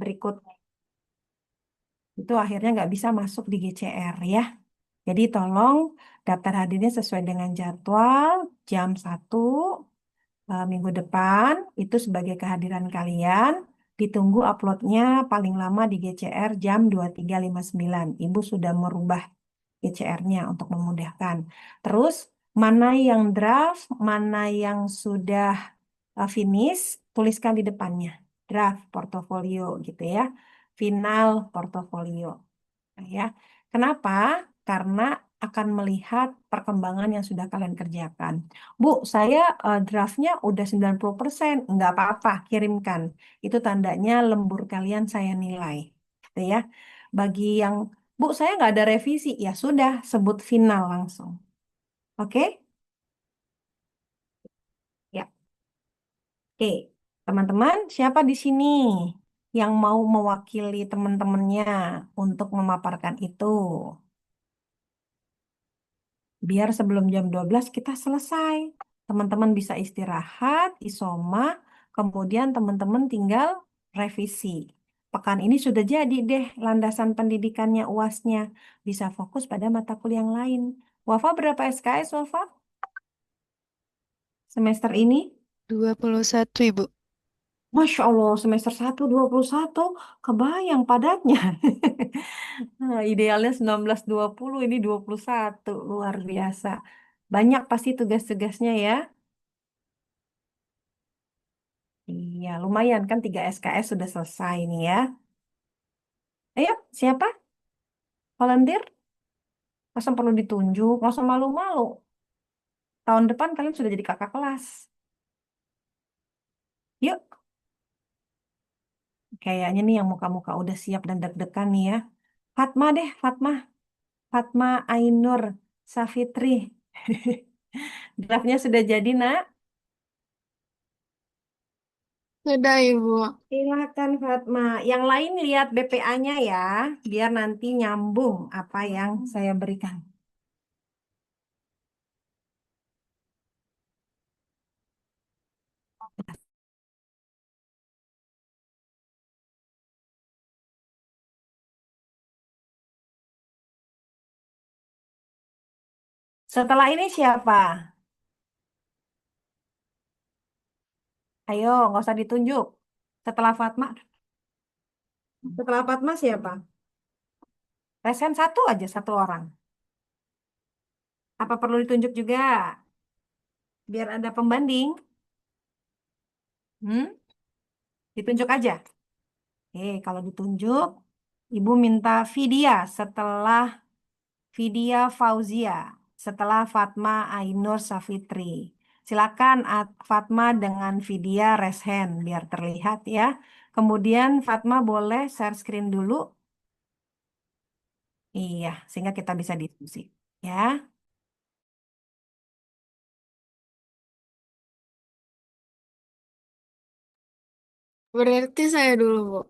berikutnya. Itu akhirnya nggak bisa masuk di GCR ya. Jadi tolong daftar hadirnya sesuai dengan jadwal jam 1 minggu depan itu sebagai kehadiran kalian. Ditunggu uploadnya paling lama di GCR jam 23.59. Ibu sudah merubah GCR-nya untuk memudahkan. Terus mana yang draft, mana yang sudah finish, tuliskan di depannya. Draft portofolio gitu ya. Final portofolio. Nah, ya. Kenapa? Karena akan melihat perkembangan yang sudah kalian kerjakan. Bu, saya draftnya udah 90%. Nggak apa-apa, kirimkan. Itu tandanya lembur kalian saya nilai. Gitu ya. Bagi yang, Bu, saya nggak ada revisi. Ya sudah, sebut final langsung. Oke? Ya. Oke. Teman-teman, siapa di sini yang mau mewakili teman-temannya untuk memaparkan itu? Biar sebelum jam 12 kita selesai. Teman-teman bisa istirahat, isoma, kemudian teman-teman tinggal revisi. Pekan ini sudah jadi deh landasan pendidikannya UASnya. Bisa fokus pada mata kuliah yang lain. Wafa berapa SKS, Wafa? Semester ini? 21, Ibu. Masya Allah, semester 1 21. Kebayang padatnya. Nah, idealnya 19 20, ini 21. Luar biasa. Banyak pasti tugas-tugasnya ya. Iya, lumayan kan 3 SKS sudah selesai nih ya. Ayo, siapa? Volunteer? Masa perlu ditunjuk? Masa malu-malu? Tahun depan kalian sudah jadi kakak kelas. Yuk, kayaknya nih yang muka-muka udah siap dan deg-degan nih ya. Fatma deh, Fatma. Fatma Ainur Safitri. Draftnya sudah jadi, nak. Sudah, Ibu. Silakan Fatma. Yang lain lihat BPA-nya ya, biar nanti nyambung apa yang saya berikan. Setelah ini siapa? Ayo, nggak usah ditunjuk. Setelah Fatma, setelah Fatma siapa? Resen satu aja, satu orang. Apa perlu ditunjuk juga? Biar ada pembanding. Hmm? Ditunjuk aja. Oke, kalau ditunjuk, Ibu minta Vidya setelah Vidya Fauzia, setelah Fatma Ainur Safitri. Silakan Fatma dengan Vidya raise hand biar terlihat ya. Kemudian Fatma boleh share screen dulu. Iya, sehingga kita bisa diskusi. Ya, Berarti saya dulu, Bu.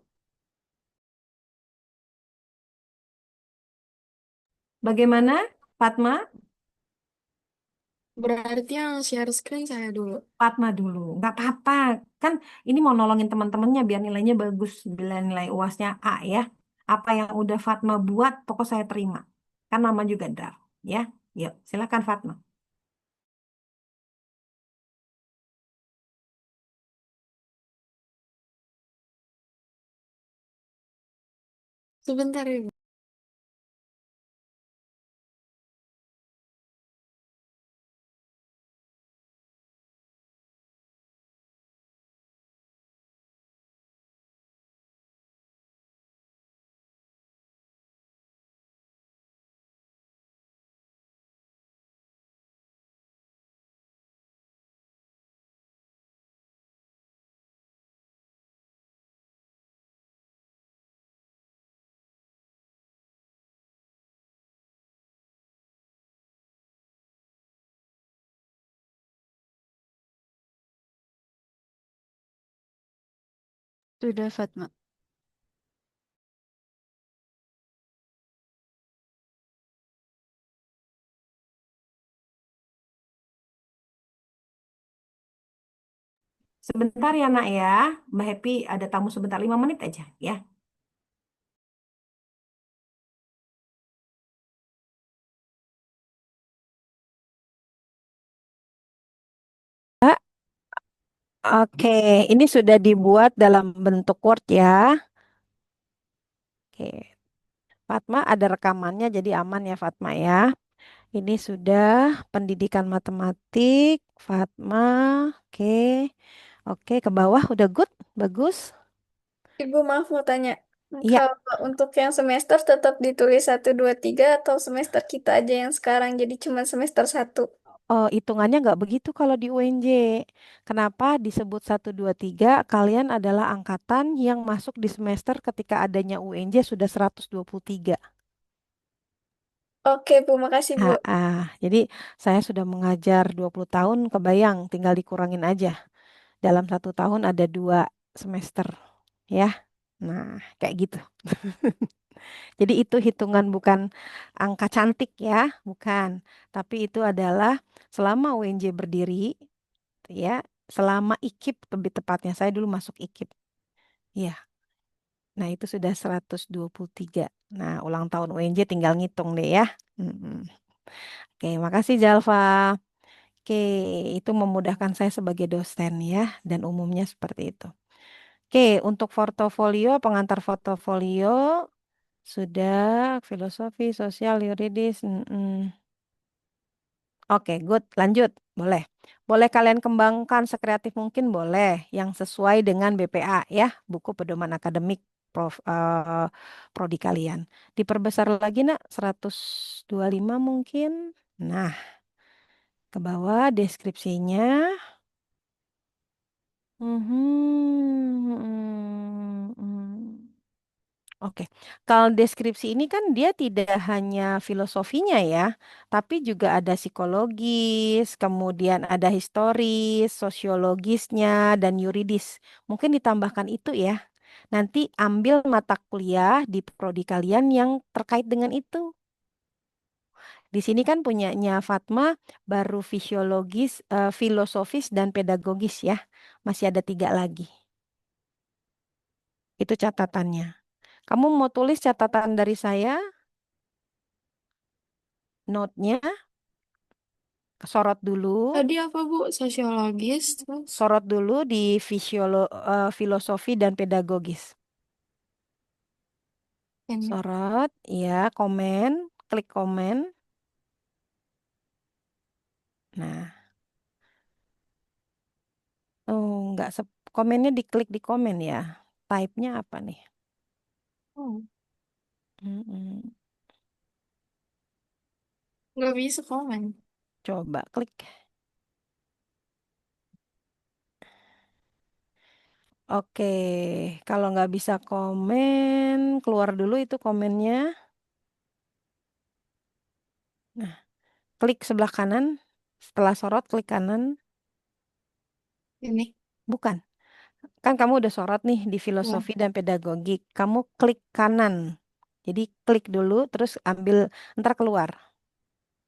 bagaimana Fatma? Berarti yang share screen saya dulu. Fatma dulu, nggak apa-apa. Kan ini mau nolongin teman-temannya biar nilainya bagus, biar nilai UASnya A ya. Apa yang udah Fatma buat, pokok saya terima. Kan nama juga draft, ya. Yuk, silakan Fatma. Sebentar, Ibu. Sudah, Fatma. Sebentar ya nak ya, Mbak Happy ada tamu sebentar 5 menit aja ya. Mbak, oke, ini sudah dibuat dalam bentuk Word ya. Oke, Fatma ada rekamannya jadi aman ya Fatma ya. Ini sudah pendidikan matematik, Fatma. Oke, oke ke bawah udah good, bagus. Ibu maaf mau tanya, Iya, kalau untuk yang semester tetap ditulis 1, 2, 3 atau semester kita aja yang sekarang jadi cuma semester 1? oh, hitungannya nggak begitu kalau di UNJ. Kenapa disebut 1, 2, 3? Kalian adalah angkatan yang masuk di semester ketika adanya UNJ sudah 123. Oke Bu, makasih Bu. Jadi saya sudah mengajar 20 tahun, kebayang tinggal dikurangin aja. Dalam 1 tahun ada 2 semester, ya. Nah, kayak gitu. Jadi itu hitungan bukan angka cantik ya, bukan. Tapi itu adalah selama UNJ berdiri, ya, selama IKIP lebih tepatnya. Saya dulu masuk IKIP. Ya, nah itu sudah 123. Nah, ulang tahun UNJ tinggal ngitung deh ya. Mm-mm. Oke, makasih Jalfa. Oke, itu memudahkan saya sebagai dosen ya, dan umumnya seperti itu. Oke, untuk portofolio, pengantar portofolio sudah filosofi, sosial, yuridis. Oke, good. Lanjut. Boleh. Boleh kalian kembangkan sekreatif mungkin boleh. Yang sesuai dengan BPA ya. Buku pedoman akademik prodi kalian. Diperbesar lagi nak. 125 mungkin. Nah, ke bawah deskripsinya. Mhm. Oke, kalau deskripsi ini kan dia tidak hanya filosofinya ya, tapi juga ada psikologis, kemudian ada historis, sosiologisnya, dan yuridis. Mungkin ditambahkan itu ya. Nanti ambil mata kuliah di prodi kalian yang terkait dengan itu. Di sini kan punyanya Fatma baru fisiologis, filosofis, dan pedagogis ya. Masih ada 3 lagi. Itu catatannya. Kamu mau tulis catatan dari saya, note-nya? Sorot dulu, Tadi apa Bu? Sosiologis, terus sorot dulu di filosofi dan pedagogis. ini. Sorot, ya, komen, klik komen. Nah, oh, nggak komennya diklik di komen ya. Type-nya apa nih? Oh, Mm-mm. nggak bisa komen. Coba klik. Oke, kalau nggak bisa komen, keluar dulu itu komennya. Nah, klik sebelah kanan. Setelah sorot, klik kanan. Ini. Bukan. Kan kamu udah sorot nih di Ya, filosofi dan pedagogik. Kamu klik kanan. Jadi klik dulu terus ambil ntar keluar.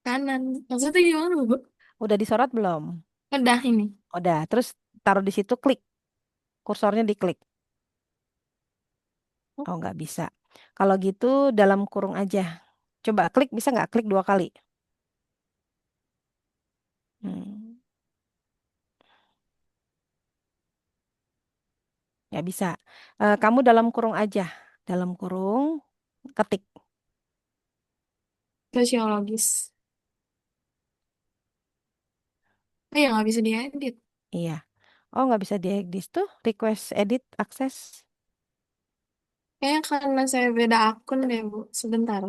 kanan. Maksudnya gimana Bu? Udah disorot belum? Udah ini. Udah. Terus taruh di situ klik. Kursornya diklik. Oh nggak bisa. Kalau gitu dalam kurung aja. Coba klik bisa nggak? Klik 2 kali. Hmm, nggak bisa. Kamu dalam kurung aja. Dalam kurung ketik. Sosiologis. Oh ya nggak bisa diedit. Iya. Oh nggak bisa di tuh. Request edit akses. Kayaknya karena saya beda akun deh Bu. Sebentar.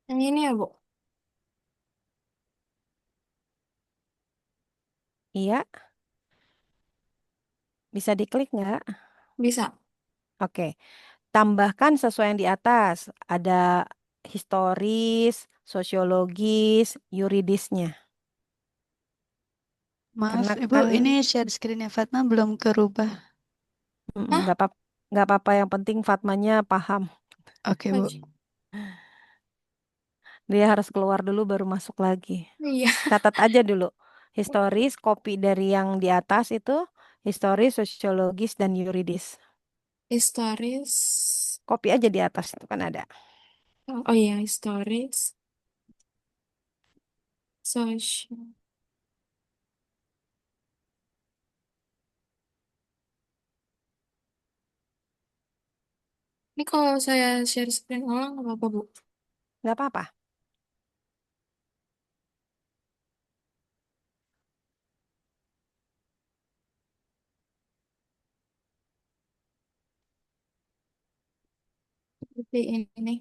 Yang ini ya, Bu? Iya, bisa diklik nggak? Bisa. Oke, tambahkan sesuai yang di atas. Ada historis, sosiologis, yuridisnya. Maaf, Karena Ibu, kan ini share screen-nya Fatma belum kerubah. Hah? nggak apa nggak apa-apa, yang penting Fatmanya paham. Oke, Bu. Oke. Dia harus keluar dulu baru masuk lagi. Iya. Catat aja dulu. Historis, copy dari yang di atas itu, historis, sosiologis, dan yuridis. Historis. Copy aja di atas itu kan ada. Oh iya, historis. Social. Ini kalau saya share screen ulang, nggak apa-apa, Bu? Nggak apa-apa. Seperti ini.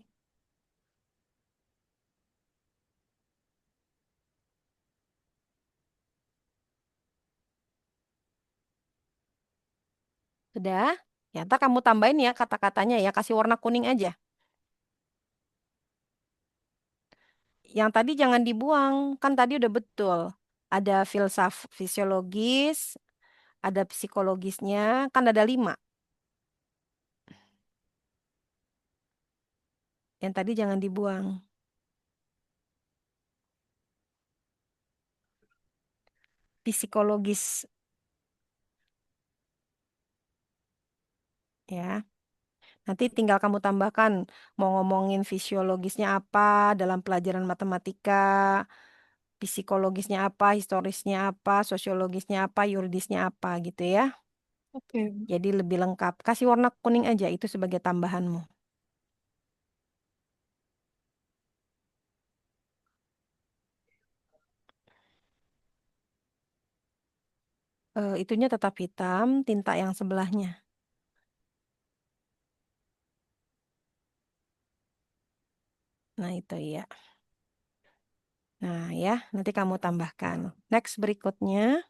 Sudah? Ya, ntar kamu tambahin ya kata-katanya ya. Kasih warna kuning aja. Yang tadi jangan dibuang. Kan tadi udah betul. Ada fisiologis, ada psikologisnya. Kan ada 5. Yang tadi jangan dibuang. Psikologis ya. Nanti tinggal kamu tambahkan mau ngomongin fisiologisnya apa dalam pelajaran matematika, psikologisnya apa, historisnya apa, sosiologisnya apa, yuridisnya apa gitu ya. Oke. Jadi lebih lengkap. Kasih warna kuning aja itu sebagai tambahanmu. Itunya tetap hitam, tinta yang sebelahnya. Nah, itu ya. Nah, ya, nanti kamu tambahkan. Next berikutnya.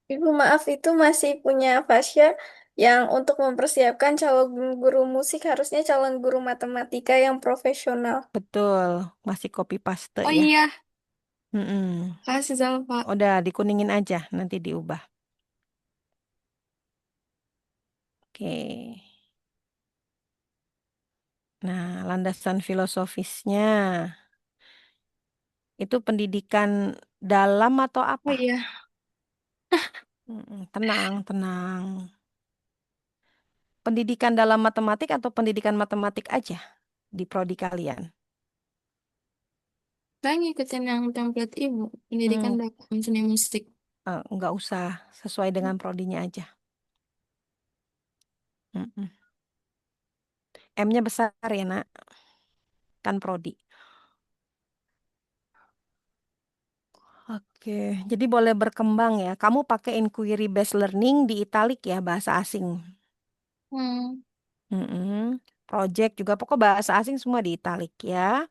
Ibu maaf itu masih punya Fasya yang untuk mempersiapkan calon guru musik harusnya calon guru matematika yang profesional. Betul, masih copy paste Oh ya. iya, Mm-mm. kasih Zalfa. Udah dikuningin aja, nanti diubah. Oke. Nah, landasan filosofisnya itu pendidikan dalam atau Oh apa? iya, Tenang, tenang. Pendidikan dalam matematik atau pendidikan matematik aja di prodi kalian? saya ngikutin yang template ibu, pendidikan Hmm, dalam seni musik. nggak usah, sesuai dengan prodinya aja. Mm-mm. M-nya besar ya, nak, kan prodi. Oke, jadi boleh berkembang ya. Kamu pakai inquiry based learning di italik ya, bahasa asing. Hmm, Mm-mm. Project juga, pokok bahasa asing semua di italik ya.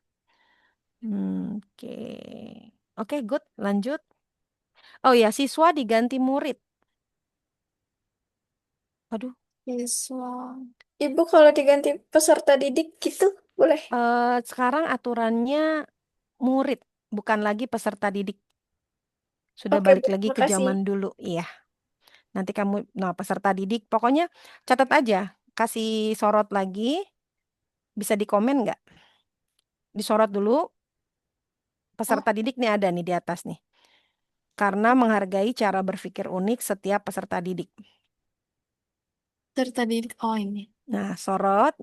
Oke. Oke, good. Lanjut. Oh ya, siswa diganti murid. Aduh, siswa. Ibu kalau diganti peserta didik gitu, boleh? sekarang aturannya murid, bukan lagi peserta didik. Sudah Oke, balik Bu, lagi ke makasih. zaman dulu. Iya, nanti kamu, nah peserta didik, pokoknya catat aja. Kasih sorot lagi, bisa dikomen nggak? Disorot dulu, Oh, peserta didik nih ada nih di atas nih. Karena menghargai cara berpikir unik setiap peserta didik. peserta didik. Oh, ini. Nah, sorot.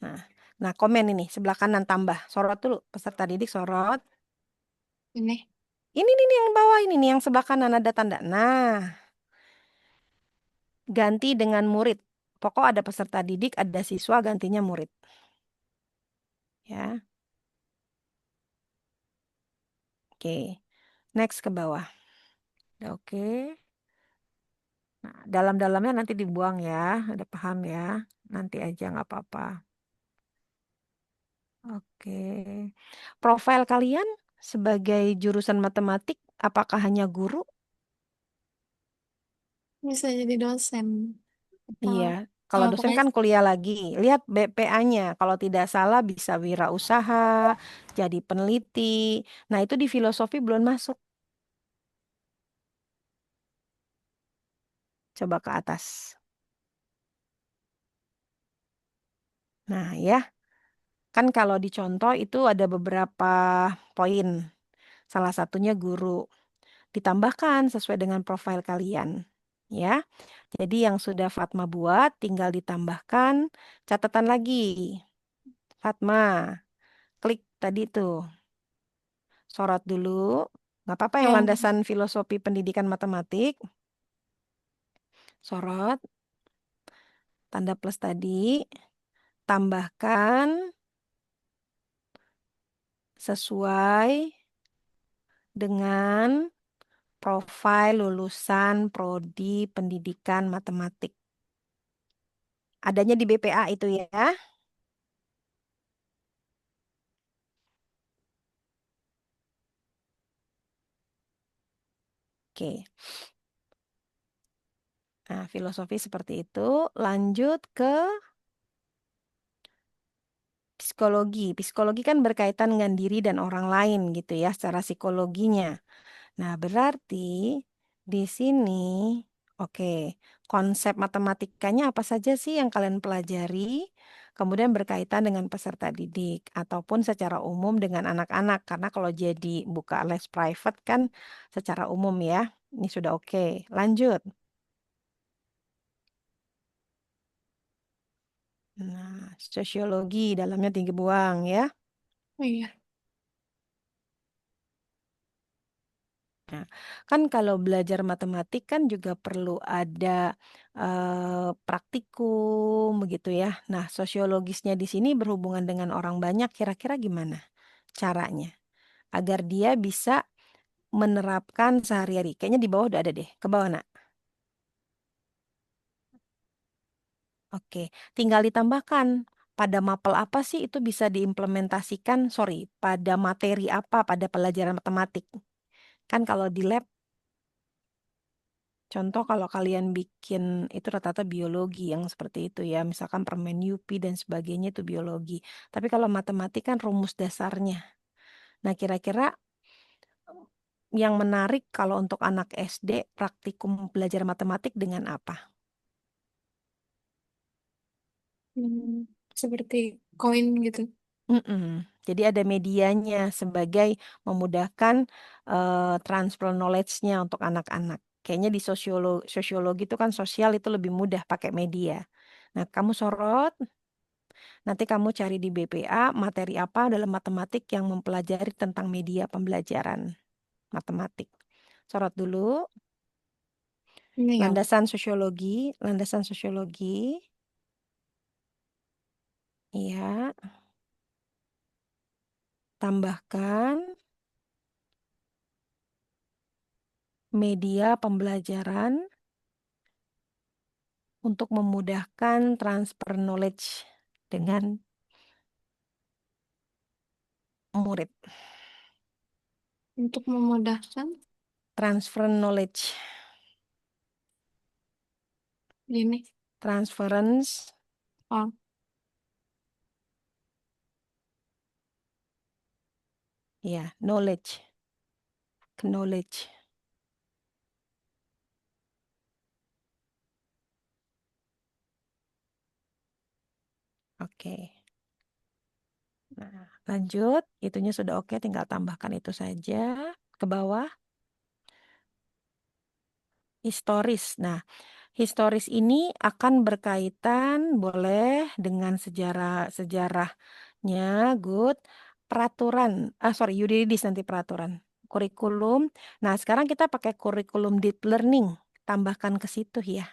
Nah, nah, komen ini sebelah kanan tambah. Sorot dulu, peserta didik sorot. Ini. Ini nih yang bawah ini nih yang sebelah kanan ada tanda. Nah, ganti dengan murid. Pokok ada peserta didik, ada siswa, gantinya murid. Ya, oke. Next ke bawah. Udah oke. Nah, dalam-dalamnya nanti dibuang ya. Udah paham ya. Nanti aja nggak apa-apa. Oke. Profil kalian sebagai jurusan matematik, apakah hanya guru? Bisa jadi dosen. Atau, Iya. Kalau dosen pokoknya kan kuliah lagi. Lihat BPA-nya. Kalau tidak salah bisa wirausaha, jadi peneliti. Nah, itu di filosofi belum masuk. Coba ke atas. Nah, ya. Kan kalau dicontoh itu ada beberapa poin. Salah satunya guru. Ditambahkan sesuai dengan profil kalian. Ya. Jadi yang sudah Fatma buat tinggal ditambahkan catatan lagi. Fatma, klik tadi tuh. Sorot dulu. Nggak apa-apa yang yang landasan filosofi pendidikan matematik. Sorot, tanda plus tadi. Tambahkan sesuai dengan profil lulusan prodi pendidikan matematik. Adanya di BPA itu ya. Oke. Nah, filosofi seperti itu. Lanjut ke psikologi. Psikologi kan berkaitan dengan diri dan orang lain gitu ya, secara psikologinya. Nah, berarti di sini, oke, konsep matematikanya apa saja sih yang kalian pelajari? Kemudian berkaitan dengan peserta didik ataupun secara umum dengan anak-anak. Karena kalau jadi buka les private kan secara umum ya. Ini sudah oke. Lanjut. Nah, sosiologi dalamnya tinggi buang ya. oh iya. Nah, kan kalau belajar matematik kan juga perlu ada praktikum begitu ya. Nah, sosiologisnya di sini berhubungan dengan orang banyak, kira-kira gimana caranya agar dia bisa menerapkan sehari-hari? Kayaknya di bawah udah ada deh. Ke bawah, Nak. Oke, tinggal ditambahkan pada mapel apa sih itu bisa diimplementasikan, sorry, pada materi apa pada pelajaran matematik. Kan kalau di lab contoh kalau kalian bikin itu rata-rata biologi yang seperti itu ya, misalkan permen Yupi dan sebagainya itu biologi. Tapi kalau matematik kan rumus dasarnya. Nah, kira-kira yang menarik kalau untuk anak SD praktikum belajar matematik dengan apa? Hmm, seperti koin gitu. Mm-mm. Jadi ada medianya sebagai memudahkan transfer knowledge-nya untuk anak-anak. Kayaknya di sosiologi itu kan sosial itu lebih mudah pakai media. Nah, kamu sorot. Nanti kamu cari di BPA materi apa dalam matematik yang mempelajari tentang media pembelajaran matematik. Sorot dulu, Ini ya. landasan sosiologi, ya, tambahkan media pembelajaran untuk memudahkan transfer knowledge dengan murid. Untuk memudahkan Transfer knowledge, ini. transference, Oh, ya, knowledge. Oke. Nah, lanjut, itunya sudah oke, tinggal tambahkan itu saja ke bawah. Historis. Nah, historis ini akan berkaitan boleh dengan sejarahnya, good. Peraturan, sorry, yuridis nanti peraturan. Kurikulum. Nah, sekarang kita pakai kurikulum deep learning. Tambahkan ke situ ya.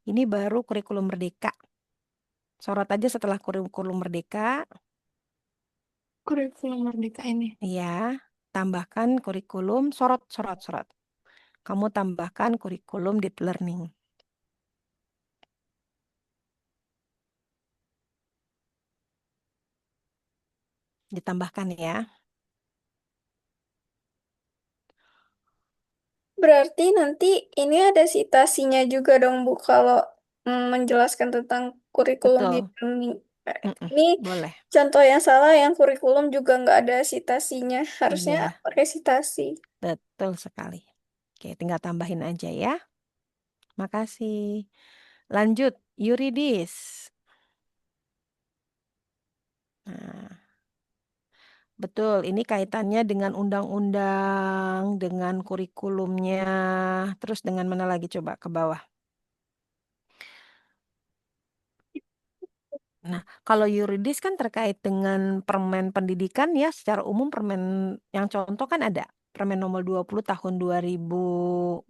Ini baru kurikulum merdeka. Sorot aja setelah kurikulum merdeka. kurikulum merdeka ini. Ya, tambahkan kurikulum, sorot, sorot, sorot. Kamu tambahkan kurikulum deep learning. Ditambahkan ya. Berarti nanti ini ada citasinya juga dong, Bu, kalau menjelaskan tentang kurikulum di Betul. Mm-mm. ini Boleh. contoh yang salah, yang kurikulum juga nggak ada citasinya. Harusnya Iya, pakai citasi. betul sekali. Oke, tinggal tambahin aja ya. Makasih. Lanjut, yuridis. Nah, betul, ini kaitannya dengan undang-undang, dengan kurikulumnya, terus dengan mana lagi coba ke bawah. Nah, kalau yuridis kan terkait dengan permen pendidikan ya, secara umum permen yang contoh kan ada. Permen nomor 20 tahun 2014.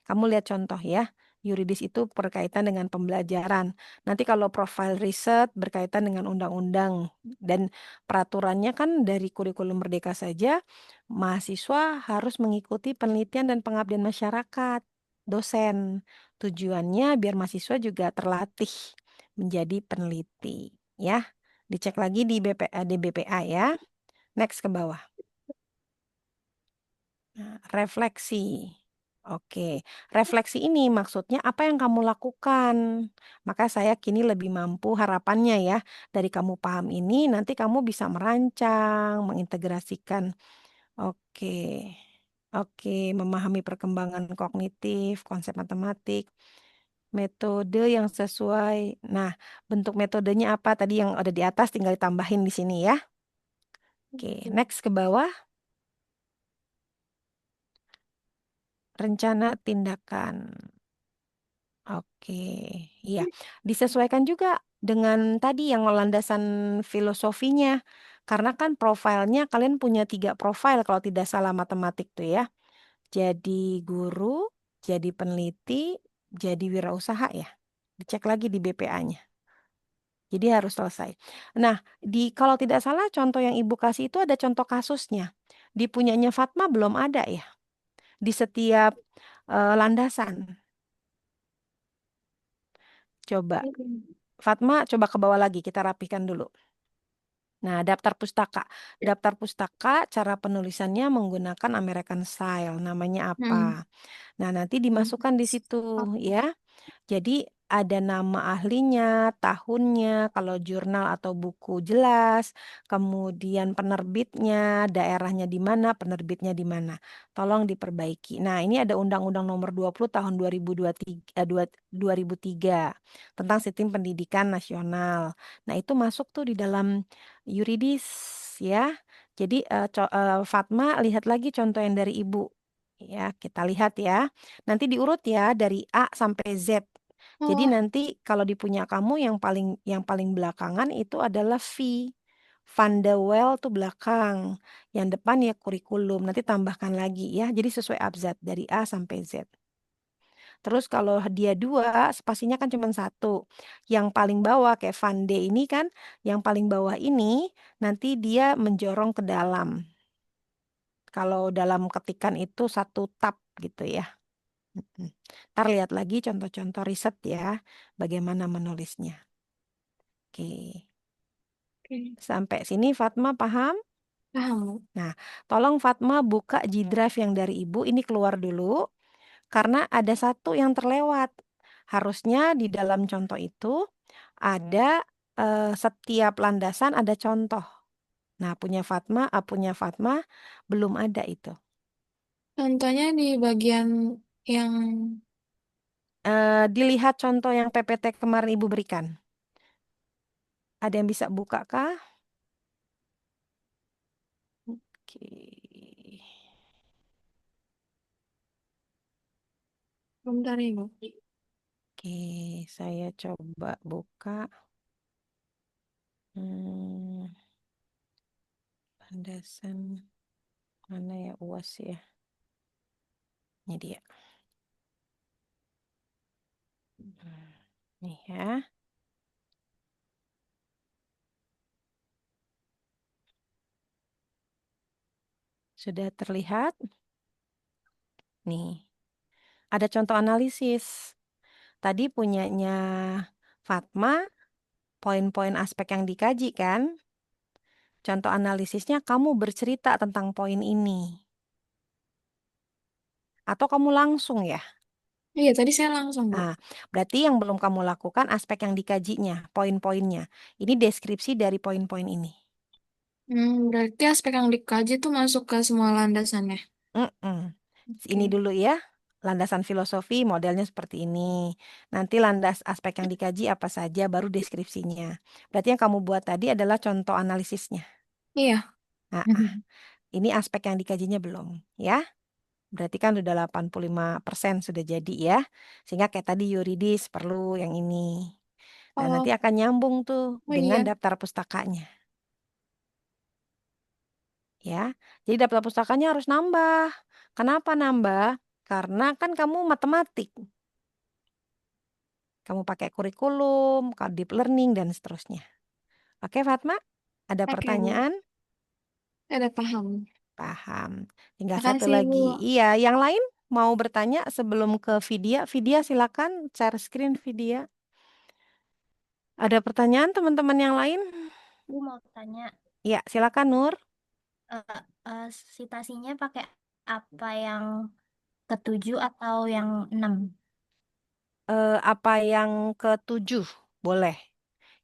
Kamu lihat contoh ya, yuridis itu berkaitan dengan pembelajaran. Nanti kalau profile riset berkaitan dengan undang-undang dan peraturannya kan dari kurikulum Merdeka saja, mahasiswa harus mengikuti penelitian dan pengabdian masyarakat, dosen. Tujuannya biar mahasiswa juga terlatih menjadi peneliti, ya. Dicek lagi di di BPA ya. Next ke bawah. Nah, refleksi. Oke, refleksi ini maksudnya apa yang kamu lakukan. Maka saya kini lebih mampu harapannya ya. Dari kamu paham ini nanti kamu bisa merancang, mengintegrasikan. Oke. Oke, memahami perkembangan kognitif, konsep matematik, metode yang sesuai. Nah, bentuk metodenya apa tadi yang ada di atas tinggal ditambahin di sini ya. Oke, next ke bawah. Rencana tindakan. Oke, iya. Disesuaikan juga dengan tadi yang landasan filosofinya. Karena kan profilnya kalian punya 3 profil kalau tidak salah matematik tuh ya. Jadi guru, jadi peneliti, jadi wirausaha ya. Dicek lagi di BPA-nya. Jadi harus selesai. Nah, kalau tidak salah contoh yang Ibu kasih itu ada contoh kasusnya. Di punyanya Fatma belum ada ya. Di setiap landasan. Coba Fatma coba ke bawah lagi, kita rapikan dulu. Nah, daftar pustaka. Daftar pustaka, cara penulisannya menggunakan American Style. Namanya Hmm. apa? Nah, nanti dimasukkan di situ ya. Jadi ada nama ahlinya, tahunnya, kalau jurnal atau buku jelas, kemudian penerbitnya, daerahnya di mana, penerbitnya di mana. Tolong diperbaiki. Nah, ini ada Undang-Undang Nomor 20 Tahun 2003 tentang Sistem Pendidikan Nasional. Nah, itu masuk tuh di dalam yuridis ya. Jadi Fatma lihat lagi contoh yang dari Ibu. Ya, kita lihat ya. Nanti diurut ya dari A sampai Z. Jadi Oh, nanti kalau di punya kamu yang paling belakangan itu adalah V. Van de Wel tuh belakang. Yang depan ya kurikulum. Nanti tambahkan lagi ya. Jadi sesuai abjad dari A sampai Z. Terus kalau dia 2, spasinya kan cuma 1. Yang paling bawah kayak Van de ini kan, yang paling bawah ini nanti dia menjorong ke dalam. Kalau dalam ketikan itu 1 tab gitu ya. Ntar lihat lagi contoh-contoh riset ya, bagaimana menulisnya. Oke, oke. sampai sini Fatma paham? Paham. Nah, tolong Fatma buka G Drive yang dari Ibu, ini keluar dulu, karena ada satu yang terlewat. Harusnya di dalam contoh itu ada setiap landasan ada contoh. Nah, punya Fatma belum ada itu. Contohnya di bagian yang Dilihat contoh yang PPT kemarin Ibu berikan. Ada yang bisa buka kah? Oke. bentar ya, Bu. Oke, saya coba buka. Hmm, landasan mana ya UAS ya? Ini dia. Nih ya. Sudah terlihat? Nih, ada contoh analisis. Tadi punyanya Fatma, poin-poin aspek yang dikaji kan? Contoh analisisnya, kamu bercerita tentang poin ini. Atau kamu langsung ya? Iya, tadi saya langsung, Bu. Nah, berarti yang belum kamu lakukan aspek yang dikajinya, poin-poinnya. Ini deskripsi dari poin-poin ini. Berarti aspek yang dikaji itu masuk ke semua landasannya. Mm-mm. Ini Oke. dulu ya, landasan filosofi modelnya seperti ini. Nanti landas aspek yang dikaji apa saja, baru deskripsinya. Berarti yang kamu buat tadi adalah contoh analisisnya. Iya. Nah, ini aspek yang dikajinya belum, ya. Berarti kan udah 85% sudah jadi ya. Sehingga kayak tadi yuridis perlu yang ini. Nah, nanti Oh, akan nyambung tuh oh dengan iya. daftar pustakanya, ya. Jadi daftar pustakanya harus nambah. Kenapa nambah? Karena kan kamu matematik. Kamu pakai kurikulum, deep learning, dan seterusnya. Oke, Fatma? Ada Oke, Bu. pertanyaan? Ada paham. Paham. Tinggal satu Makasih, Bu. lagi. Iya, yang lain mau bertanya sebelum ke Vidya? Vidya, silakan share screen Vidya. Ada pertanyaan teman-teman yang lain? Bu mau tanya, Iya, silakan Nur. eh, citasinya pakai apa yang ketujuh atau yang enam? Apa yang ketujuh? Boleh.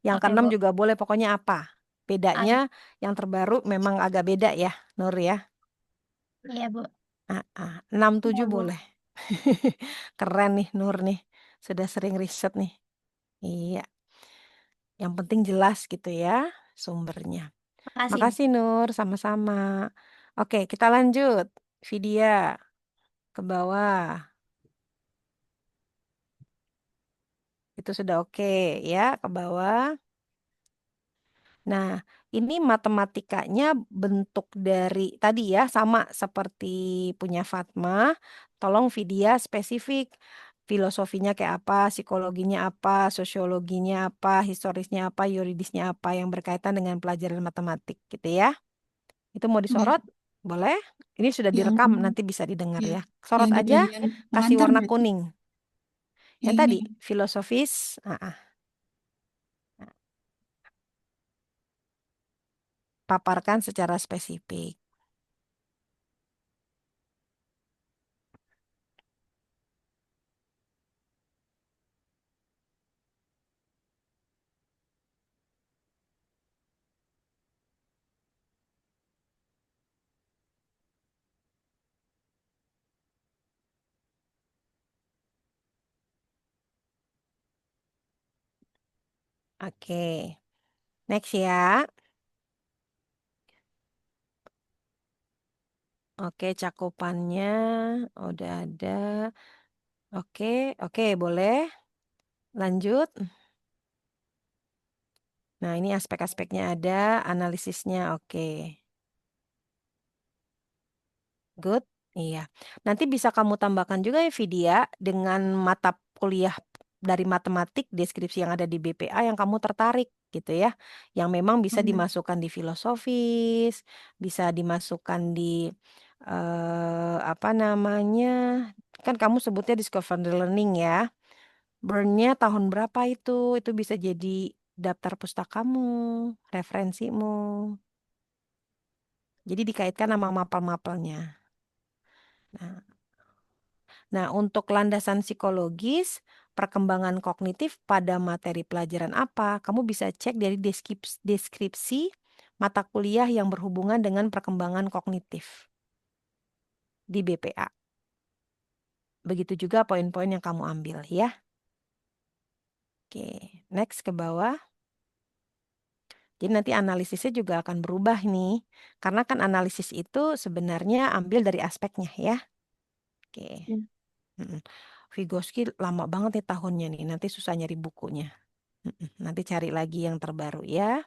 Yang Oke, keenam Bu. juga boleh, pokoknya apa? Ah, Bedanya yang terbaru memang agak beda ya, Nur ya. iya, Bu. Enam Iya, tujuh Bu. boleh. Keren nih Nur nih. Sudah sering riset nih. Iya, yang penting jelas gitu ya sumbernya. Makasih, Bu. Makasih Nur, sama-sama. Oke, kita lanjut. Vidya ke bawah. Itu sudah oke ya, ke bawah. Nah, ini matematikanya bentuk dari tadi ya, sama seperti punya Fatma. Tolong Vidya spesifik. Filosofinya kayak apa, psikologinya apa, sosiologinya apa, historisnya apa, yuridisnya apa yang berkaitan dengan pelajaran matematik gitu ya. Itu mau disorot? Hmm. Boleh? Ini sudah Yang direkam, nanti bisa didengar ya, ya. yang Sorot di aja, bagian kasih pengantar warna berarti. kuning. Yang Yang tadi, ini. filosofis. Paparkan secara spesifik. Oke, next ya. Oke, cakupannya udah ada. Oke, oke, boleh. Lanjut. Nah, ini aspek-aspeknya ada, analisisnya oke. Good. Iya. Nanti bisa kamu tambahkan juga ya Vidya dengan mata kuliah dari matematik deskripsi yang ada di BPA yang kamu tertarik gitu ya. Yang memang bisa Hmm. dimasukkan di filosofis, bisa dimasukkan di apa namanya? Kan kamu sebutnya discover learning ya. Burn-nya tahun berapa itu? Itu bisa jadi daftar pustakamu, referensimu. Jadi dikaitkan sama mapel-mapelnya. Nah, untuk landasan psikologis, perkembangan kognitif pada materi pelajaran apa? Kamu bisa cek dari deskripsi mata kuliah yang berhubungan dengan perkembangan kognitif di BPA. Begitu juga poin-poin yang kamu ambil ya. Oke, next ke bawah. Jadi nanti analisisnya juga akan berubah nih. Karena kan analisis itu sebenarnya ambil dari aspeknya ya. Oke. Hmm. Mm-mm. Vygotsky lama banget nih tahunnya nih. Nanti susah nyari bukunya. Nanti cari lagi yang terbaru ya.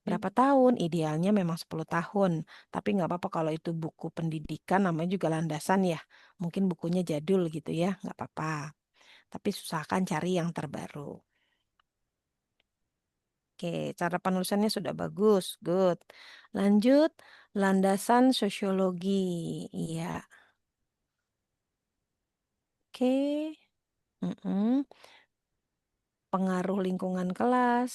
Berapa tahun? Idealnya memang 10 tahun. Tapi nggak apa-apa kalau itu buku pendidikan namanya juga landasan ya. Mungkin bukunya jadul gitu ya. Nggak apa-apa. Tapi susahkan cari yang terbaru. Oke, cara penulisannya sudah bagus. Good. Lanjut, landasan sosiologi. Iya. Oke. Mm-mm. Pengaruh lingkungan kelas,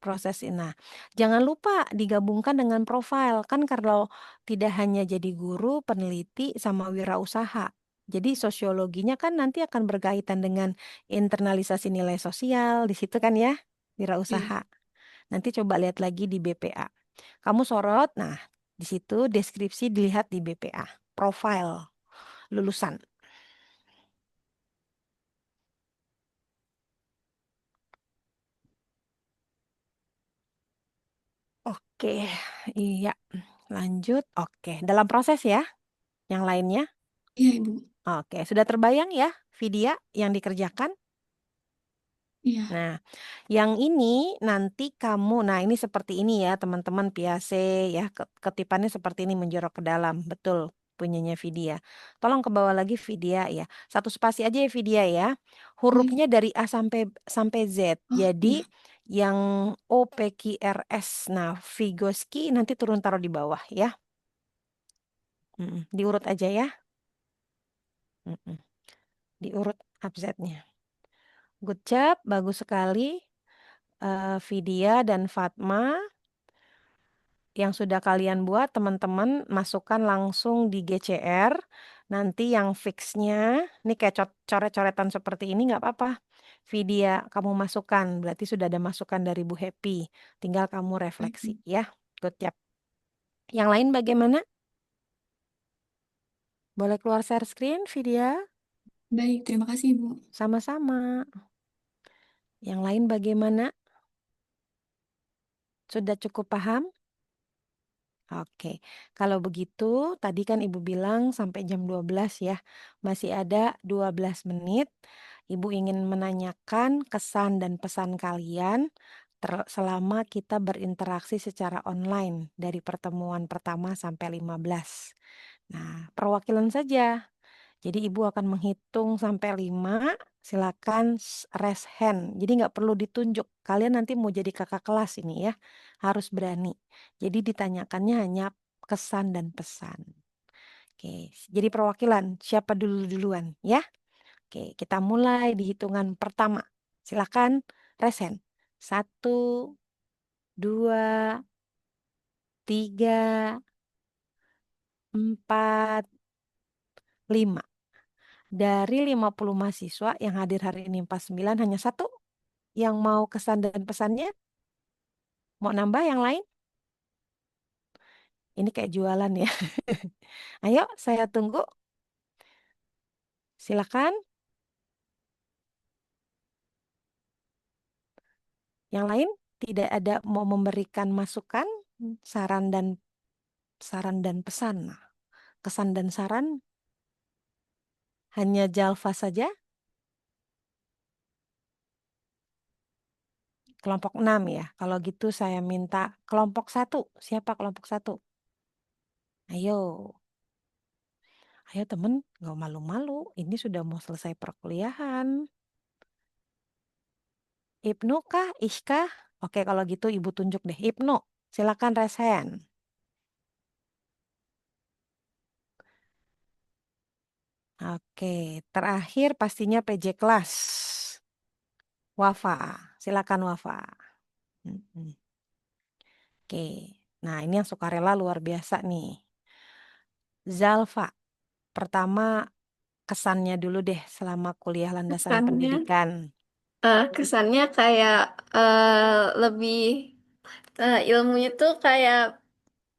proses ini. Nah, jangan lupa digabungkan dengan profil. Kan kalau tidak hanya jadi guru, peneliti, sama wirausaha. Jadi sosiologinya kan nanti akan berkaitan dengan internalisasi nilai sosial di situ kan ya, Iya. wirausaha. Nanti coba lihat lagi di BPA. Kamu sorot, nah di situ deskripsi dilihat di BPA, profil lulusan. Oke, iya. Lanjut. Oke, dalam proses ya. Yang lainnya. Iya, Ibu. Oke, sudah terbayang ya Vidya yang dikerjakan? Iya. Nah, yang ini nanti kamu, nah ini seperti ini ya teman-teman Piase ya, ketipannya seperti ini menjorok ke dalam, betul punyanya Vidya. Tolong ke bawah lagi Vidya ya, satu spasi aja ya Vidya ya. Hurufnya Baik. dari A sampai Z. Oh, Jadi iya. yang O P Q R S, nah Vygotsky nanti turun taruh di bawah ya. Diurut aja ya. Diurut abjadnya. Good job, bagus sekali. Vidya dan Fatma yang sudah kalian buat, teman-teman masukkan langsung di GCR. Nanti yang fixnya, ini kayak coret-coretan seperti ini nggak apa-apa. Vidya, kamu masukkan, berarti sudah ada masukan dari Bu Happy. Tinggal kamu Baik, refleksi Bu. ya. Good job. Yang lain bagaimana? Boleh keluar share screen, Vidya? Baik, terima kasih, Ibu. Sama-sama. Yang lain bagaimana? Sudah cukup paham? Oke, kalau begitu tadi kan Ibu bilang sampai jam 12 ya. Masih ada 12 menit. Ibu ingin menanyakan kesan dan pesan kalian selama kita berinteraksi secara online dari pertemuan pertama sampai 15. Nah, perwakilan saja. Jadi Ibu akan menghitung sampai 5, silakan raise hand. Jadi nggak perlu ditunjuk. Kalian nanti mau jadi kakak kelas ini ya, harus berani. Jadi ditanyakannya hanya kesan dan pesan. Oke, jadi perwakilan siapa duluan ya? Oke, kita mulai di hitungan pertama. Silakan raise hand. 1, 2, 3, 4, 5. Dari 50 mahasiswa yang hadir hari ini 49, hanya satu yang mau kesan dan pesannya. Mau nambah yang lain? Ini kayak jualan ya. Ayo, saya tunggu. Silakan. Yang lain tidak ada mau memberikan masukan, saran dan pesan. Nah, kesan dan saran hanya Jalfa saja. Kelompok 6 ya. Kalau gitu saya minta kelompok 1. Siapa kelompok 1? Ayo. Ayo temen, nggak malu-malu. Ini sudah mau selesai perkuliahan. Ibnu kah? Ishkah? Oke, kalau gitu Ibu tunjuk deh. Ibnu, silakan raise hand. Oke, terakhir pastinya PJ kelas. Wafa, silakan Wafa. Oke, nah ini yang sukarela luar biasa nih. Zalfa, pertama kesannya dulu deh selama kuliah landasan Kesannya, pendidikan. kesannya kayak lebih ilmunya tuh kayak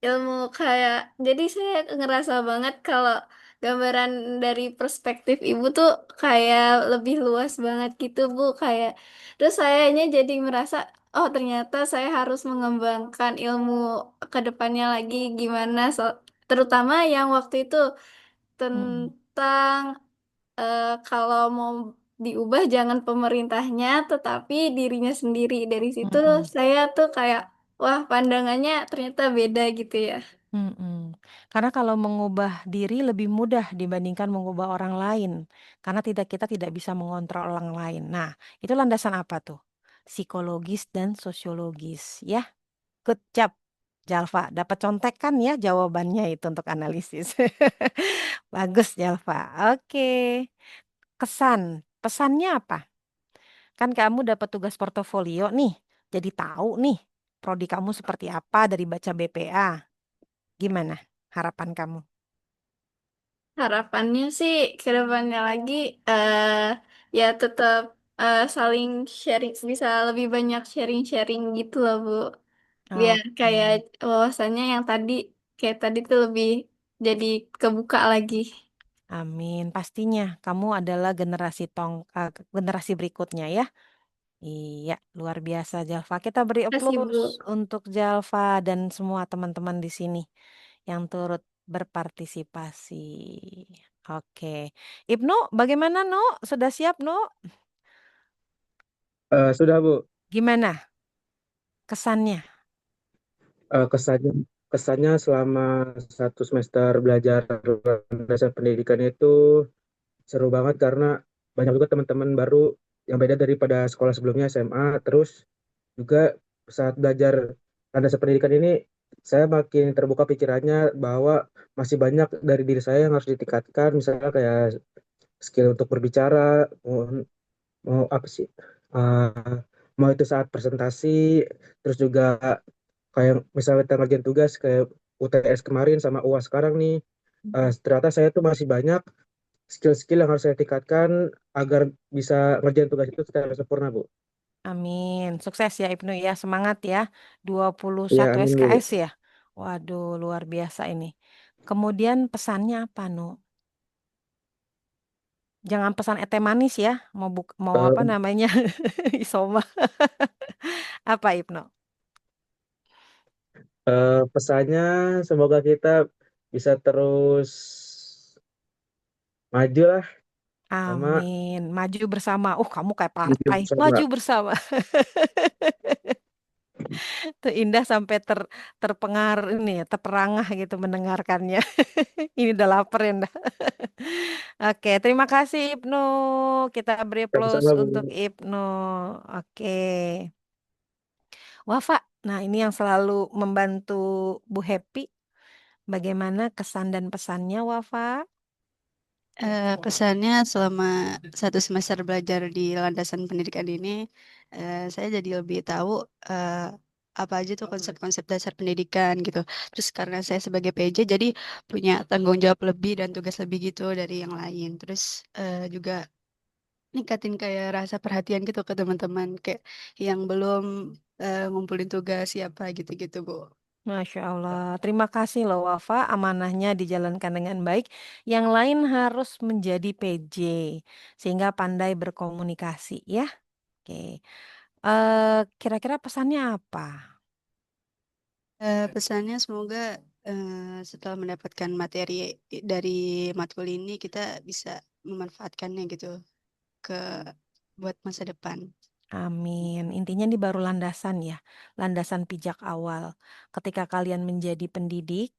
ilmu kayak jadi saya ngerasa banget kalau gambaran dari perspektif ibu tuh kayak lebih luas banget gitu Bu kayak terus sayanya jadi merasa oh ternyata saya harus mengembangkan ilmu ke depannya lagi gimana terutama yang waktu itu Mm-mm. tentang kalau mau diubah jangan pemerintahnya tetapi dirinya sendiri dari situ Mm-mm. saya tuh kayak wah pandangannya ternyata beda gitu ya. Mm-mm. Karena kalau mengubah diri lebih mudah dibandingkan mengubah orang lain. Karena kita tidak bisa mengontrol orang lain. Nah, itu landasan apa tuh? Psikologis dan sosiologis ya. Good job, Jalfa. Dapat contekan ya jawabannya itu untuk analisis. Bagus, Jalfa. Oke. Kesan. Pesannya apa? Kan kamu dapat tugas portofolio nih. jadi tahu nih prodi kamu seperti apa dari baca BPA. Gimana harapan kamu? Harapannya sih ke depannya lagi eh ya tetap saling sharing, bisa lebih banyak sharing-sharing gitu loh Bu. Biar kayak Oke. wawasannya yang tadi kayak tadi tuh lebih jadi kebuka lagi. Amin. Pastinya kamu adalah generasi berikutnya ya. Iya, luar biasa Jalfa. Kita beri Kasih aplaus Bu. untuk Jalfa dan semua teman-teman di sini yang turut berpartisipasi. Oke. Ibnu, bagaimana No? Sudah siap No? Sudah Bu. Gimana kesannya? Kesannya kesannya selama 1 semester belajar landasan pendidikan itu seru banget karena banyak juga teman-teman baru yang beda daripada sekolah sebelumnya SMA. Terus juga saat belajar landasan pendidikan ini saya makin terbuka pikirannya bahwa masih banyak dari diri saya yang harus ditingkatkan, misalnya kayak skill untuk berbicara, mau, mau apa sih? Uh, Mau itu saat presentasi, terus juga kayak misalnya kita ngerjain tugas kayak UTS kemarin sama UAS sekarang nih, ternyata saya tuh masih banyak skill-skill yang harus saya tingkatkan agar bisa ngerjain tugas itu secara sempurna, Bu. Amin. Sukses ya Ibnu ya. Semangat ya. dua puluh Iya, satu amin, Bu. SKS ya. Waduh, luar biasa ini. Kemudian pesannya apa, Nu? Jangan pesan teh manis ya. Mau apa Eh, namanya? Isoma. Apa Ibnu? Pesannya semoga kita bisa terus maju lah sama Amin. Maju bersama. Kamu kayak hidup partai. bersama. Maju bersama. Tuh indah sampai terpengaruh ini ya, terperangah gitu mendengarkannya. Ini udah lapar ya, Nda. Oke, terima kasih Ibnu. Kita beri plus Sama-sama, untuk Bu. Ibnu. Oke. Wafa, nah ini yang selalu membantu Bu Happy. Bagaimana kesan dan pesannya, Wafa? Pesannya selama 1 semester belajar di landasan pendidikan ini, saya jadi lebih tahu eh, apa aja tuh konsep-konsep dasar pendidikan gitu. Terus karena saya sebagai PJ jadi punya tanggung jawab lebih dan tugas lebih gitu dari yang lain. Terus juga ningkatin kayak rasa perhatian gitu ke teman-teman kayak yang belum ngumpulin tugas siapa gitu-gitu, Bu. Masya Allah. Terima kasih loh Wafa, amanahnya dijalankan dengan baik. Yang lain harus menjadi PJ, sehingga pandai berkomunikasi ya. Oke. Kira-kira pesannya apa? Pesannya semoga setelah mendapatkan materi dari matkul ini kita bisa memanfaatkannya gitu ke buat masa depan. Amin. Intinya ini baru landasan ya, landasan pijak awal. Ketika kalian menjadi pendidik,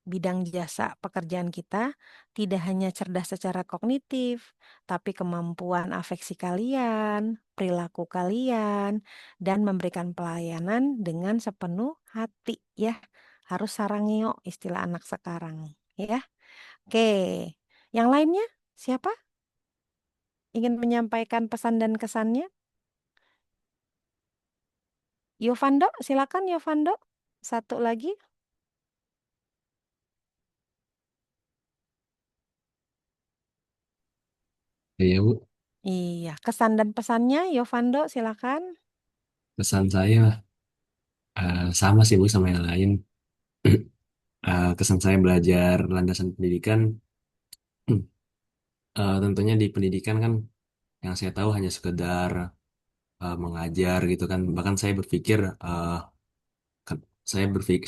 bidang jasa pekerjaan kita tidak hanya cerdas secara kognitif, tapi kemampuan afeksi kalian, perilaku kalian, dan memberikan pelayanan dengan sepenuh hati ya. Harus sarangeo istilah anak sekarang ya. Oke, yang lainnya siapa ingin menyampaikan pesan dan kesannya? Yovando, silakan Yovando. Satu lagi. Iya Bu, Iya, kesan dan pesannya Yovando, silakan. pesan saya sama sih Bu sama yang lain. Kesan saya belajar landasan pendidikan, tentunya di pendidikan kan yang saya tahu hanya sekedar mengajar gitu kan. Bahkan saya berpikir,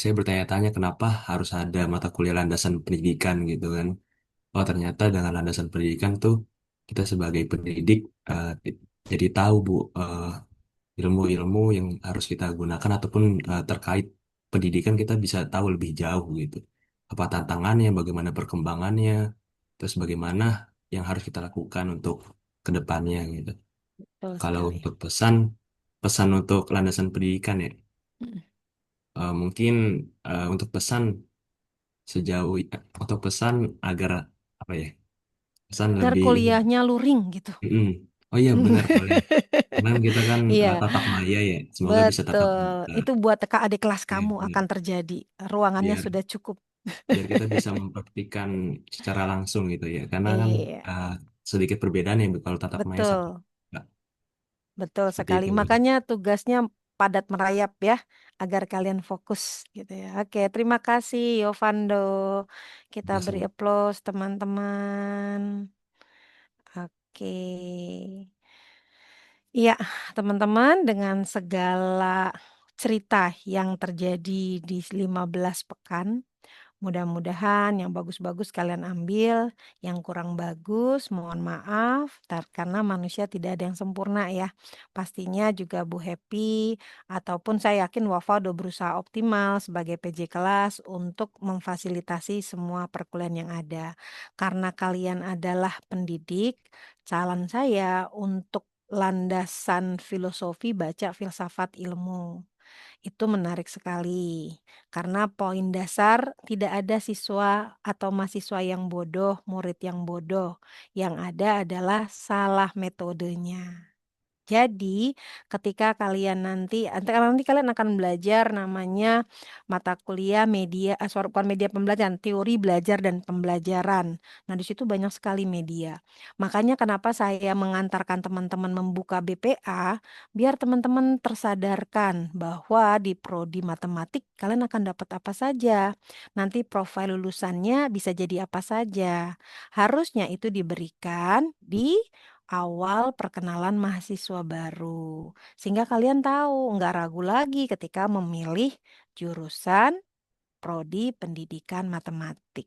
saya bertanya-tanya kenapa harus ada mata kuliah landasan pendidikan gitu kan. Oh ternyata dengan landasan pendidikan tuh kita sebagai pendidik jadi tahu Bu, ilmu-ilmu yang harus kita gunakan ataupun terkait pendidikan kita bisa tahu lebih jauh gitu. Apa tantangannya, bagaimana perkembangannya, terus bagaimana yang harus kita lakukan untuk ke depannya gitu. Betul Kalau sekali. untuk pesan untuk landasan pendidikan ya, Mm. mungkin untuk pesan sejauh atau pesan agar apa ya, pesan Agar lebih. kuliahnya luring gitu. Mm. Oh iya benar boleh. Karena kan kita kan Iya, tatap maya ya, semoga bisa tatap betul. muka. Itu buat adik kelas Iya, kamu benar. akan terjadi. Ruangannya Biar sudah cukup. biar kita bisa mempraktikkan secara langsung gitu ya. Karena kan Iya, uh, sedikit perbedaan ya Bu, kalau tatap maya sama betul. enggak. Betul Seperti sekali. itu Bu. Makanya tugasnya padat merayap ya, agar kalian fokus gitu ya. Oke, terima kasih Yovando. Kita Terima kasih beri Bu. applause teman-teman. Oke. Iya, teman-teman, dengan segala cerita yang terjadi di 15 pekan, mudah-mudahan yang bagus-bagus kalian ambil, yang kurang bagus mohon maaf, karena manusia tidak ada yang sempurna ya. Pastinya juga Bu Happy ataupun saya yakin Wafa udah berusaha optimal sebagai PJ kelas untuk memfasilitasi semua perkuliahan yang ada. Karena kalian adalah pendidik, saran saya untuk landasan filosofi baca filsafat ilmu. Itu menarik sekali, karena poin dasar tidak ada siswa atau mahasiswa yang bodoh, murid yang bodoh. Yang ada adalah salah metodenya. Jadi, ketika kalian nanti kalian akan belajar namanya mata kuliah bukan media pembelajaran, teori belajar dan pembelajaran. Nah, di situ banyak sekali media. Makanya kenapa saya mengantarkan teman-teman membuka BPA, biar teman-teman tersadarkan bahwa di prodi matematik kalian akan dapat apa saja. Nanti profil lulusannya bisa jadi apa saja. Harusnya itu diberikan di awal perkenalan mahasiswa baru. Sehingga kalian tahu, nggak ragu lagi ketika memilih jurusan prodi pendidikan matematik.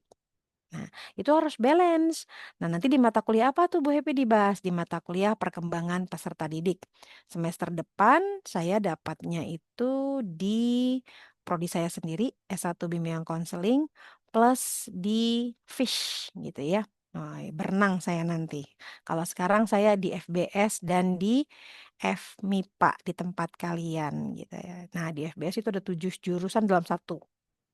Nah, itu harus balance. Nah, nanti di mata kuliah apa tuh Bu Happy dibahas? Di mata kuliah perkembangan peserta didik. Semester depan saya dapatnya itu di prodi saya sendiri, S1 Bimbingan Konseling, plus di FISH gitu ya. Oh, berenang saya nanti. Kalau sekarang saya di FBS dan di FMIPA di tempat kalian gitu ya. Nah, di FBS itu ada 7 jurusan dalam satu.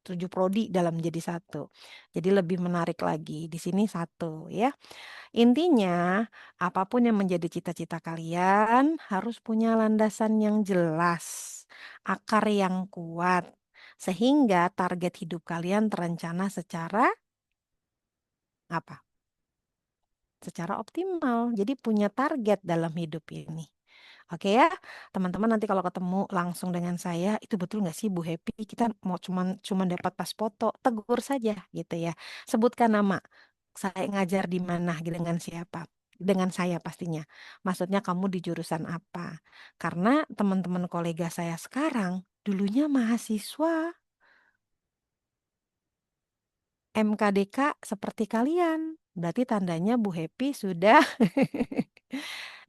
7 prodi dalam jadi satu. Jadi lebih menarik lagi. Di sini satu ya. Intinya, apapun yang menjadi cita-cita kalian harus punya landasan yang jelas, akar yang kuat, sehingga target hidup kalian terencana secara apa? Secara optimal. Jadi punya target dalam hidup ini. Oke ya, teman-teman nanti kalau ketemu langsung dengan saya, itu betul nggak sih Bu Happy? Kita mau cuman dapat pas foto, tegur saja gitu ya. Sebutkan nama. Saya ngajar di mana dengan siapa? Dengan saya pastinya. Maksudnya kamu di jurusan apa? Karena teman-teman kolega saya sekarang dulunya mahasiswa MKDK seperti kalian. Berarti tandanya Bu Happy sudah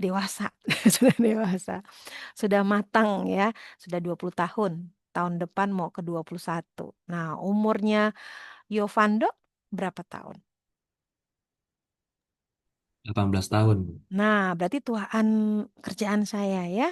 dewasa, sudah dewasa. Sudah matang ya, sudah 20 tahun. Tahun depan mau ke 21. Nah, umurnya Yovando berapa tahun? 18 tahun. Nah, berarti tuaan kerjaan saya ya.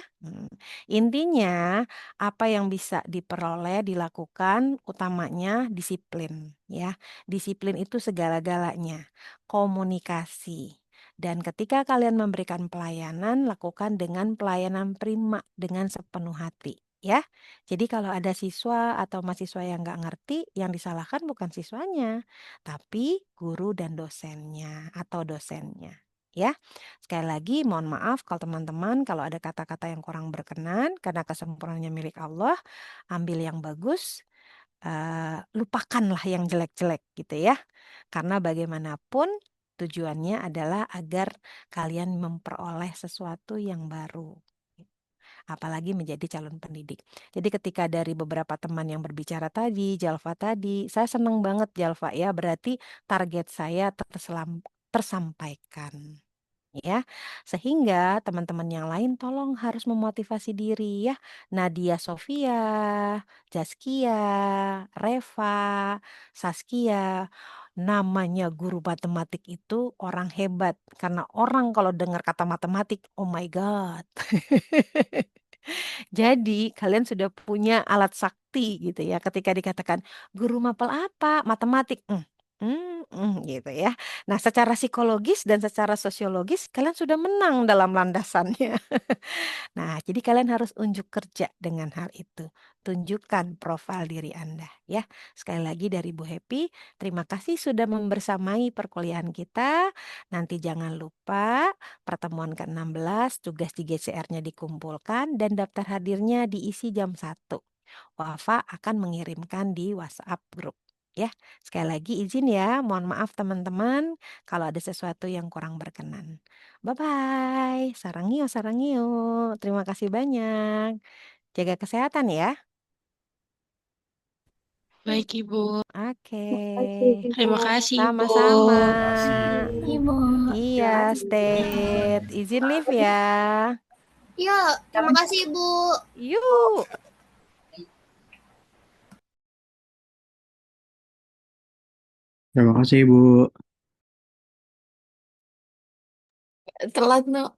Intinya, apa yang bisa diperoleh, dilakukan, utamanya disiplin ya. Disiplin itu segala-galanya. Komunikasi. Dan ketika kalian memberikan pelayanan, lakukan dengan pelayanan prima, dengan sepenuh hati. Ya, jadi kalau ada siswa atau mahasiswa yang nggak ngerti, yang disalahkan bukan siswanya, tapi guru dan dosennya atau dosennya. Ya, sekali lagi mohon maaf kalau teman-teman kalau ada kata-kata yang kurang berkenan karena kesempurnaannya milik Allah, ambil yang bagus, lupakanlah yang jelek-jelek gitu ya. Karena bagaimanapun tujuannya adalah agar kalian memperoleh sesuatu yang baru. Apalagi menjadi calon pendidik. Jadi ketika dari beberapa teman yang berbicara tadi, Jalfa tadi, saya senang banget Jalfa ya, berarti target saya tersampaikan ya. Sehingga teman-teman yang lain tolong harus memotivasi diri ya. Nadia Sofia, Zaskia, Reva, Saskia. Namanya guru matematik itu orang hebat. Karena orang kalau dengar kata matematik, oh my God. Jadi kalian sudah punya alat sakti gitu ya. Ketika dikatakan guru mapel apa? Matematik. Gitu ya. Nah, secara psikologis dan secara sosiologis kalian sudah menang dalam landasannya. Nah, jadi kalian harus unjuk kerja dengan hal itu. Tunjukkan profil diri Anda ya. Sekali lagi dari Bu Happy, terima kasih sudah membersamai perkuliahan kita. Nanti jangan lupa pertemuan ke-16 tugas di GCR-nya dikumpulkan dan daftar hadirnya diisi jam 1. Wafa akan mengirimkan di WhatsApp grup. Ya, sekali lagi izin ya, mohon maaf teman-teman kalau ada sesuatu yang kurang berkenan. Bye-bye, sarangio, sarangio. Terima kasih banyak. Jaga kesehatan ya. Baik, Ibu. Oke, Kasih, Ibu. Terima kasih, Ibu. sama-sama. Ibu. Iya, State. Izin live ya. Yuk, terima kasih Ibu. Yuk. Terima kasih, Ibu. Telat, no.